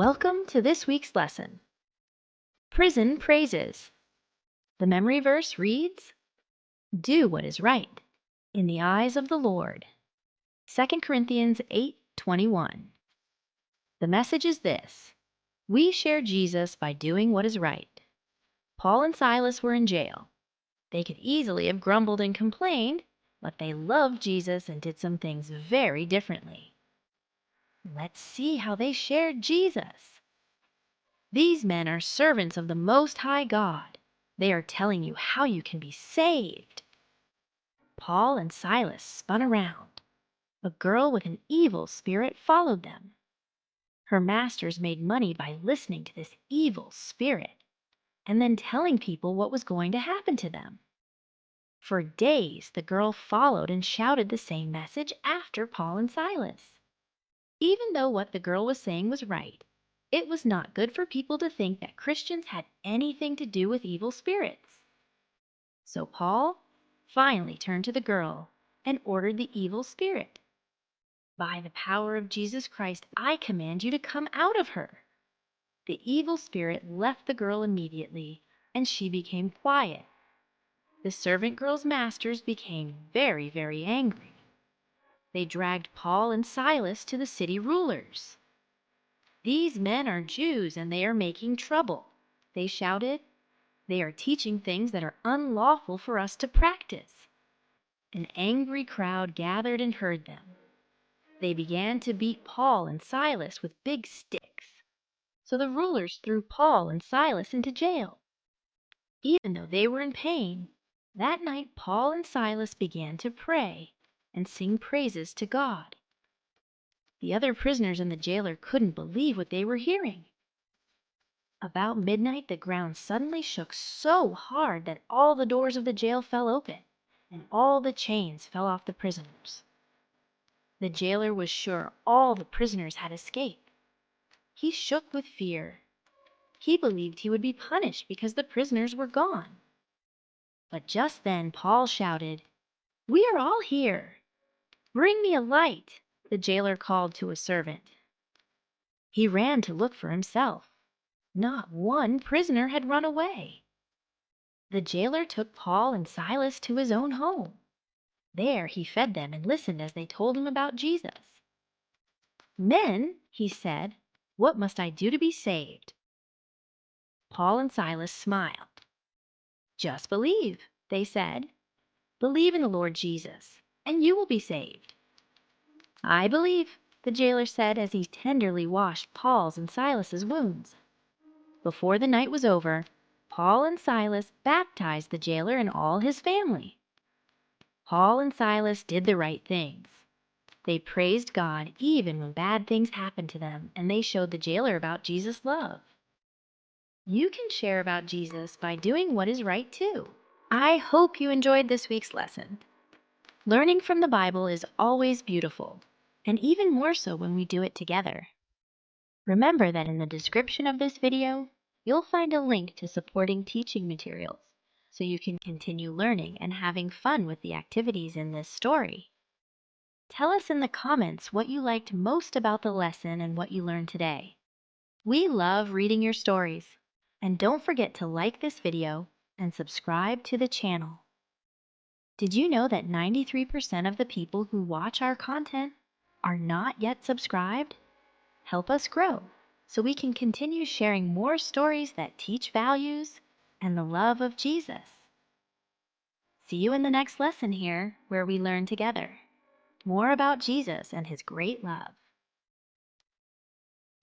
Welcome to this week's lesson. Prison Praises. The memory verse reads, "Do what is right in the eyes of the Lord." 2 Corinthians 8:21. The message is this: we share Jesus by doing what is right. Paul and Silas were in jail. They could easily have grumbled and complained, but they loved Jesus and did some things very differently. Let's see how they shared Jesus. These men are servants of the Most High God. They are telling you how you can be saved. Paul and Silas spun around. A girl with an evil spirit followed them. Her masters made money by listening to this evil spirit and then telling people what was going to happen to them. For days, the girl followed and shouted the same message after Paul and Silas. Even though what the girl was saying was right, it was not good for people to think that Christians had anything to do with evil spirits. So Paul finally turned to the girl and ordered the evil spirit, "By the power of Jesus Christ, I command you to come out of her." The evil spirit left the girl immediately, and she became quiet. The servant girl's masters became very, very angry. They dragged Paul and Silas to the city rulers. "These men are Jews and they are making trouble," they shouted. "They are teaching things that are unlawful for us to practice." An angry crowd gathered and heard them. They began to beat Paul and Silas with big sticks. So the rulers threw Paul and Silas into jail. Even though they were in pain, that night Paul and Silas began to pray and sing praises to God. The other prisoners and the jailer couldn't believe what they were hearing. About midnight, the ground suddenly shook so hard that all the doors of the jail fell open, and all the chains fell off the prisoners. The jailer was sure all the prisoners had escaped. He shook with fear. He believed he would be punished because the prisoners were gone. But just then Paul shouted, "We are all here. Bring me a light," the jailer called to a servant. He ran to look for himself. Not one prisoner had run away. The jailer took Paul and Silas to his own home. There he fed them and listened as they told him about Jesus. "Men," he said, "what must I do to be saved?" Paul and Silas smiled. "Just believe," they said. "Believe in the Lord Jesus, and you will be saved." "I believe," the jailer said as he tenderly washed Paul's and Silas's wounds. Before the night was over, Paul and Silas baptized the jailer and all his family. Paul and Silas did the right things. They praised God even when bad things happened to them, and they showed the jailer about Jesus' love. You can share about Jesus by doing what is right too. I hope you enjoyed this week's lesson. Learning from the Bible is always beautiful, and even more so when we do it together. Remember that in the description of this video, you'll find a link to supporting teaching materials, so you can continue learning and having fun with the activities in this story. Tell us in the comments what you liked most about the lesson and what you learned today. We love reading your stories. And don't forget to like this video and subscribe to the channel. Did you know that 93% of the people who watch our content are not yet subscribed? Help us grow so we can continue sharing more stories that teach values and the love of Jesus. See you in the next lesson here, where we learn together more about Jesus and his great love.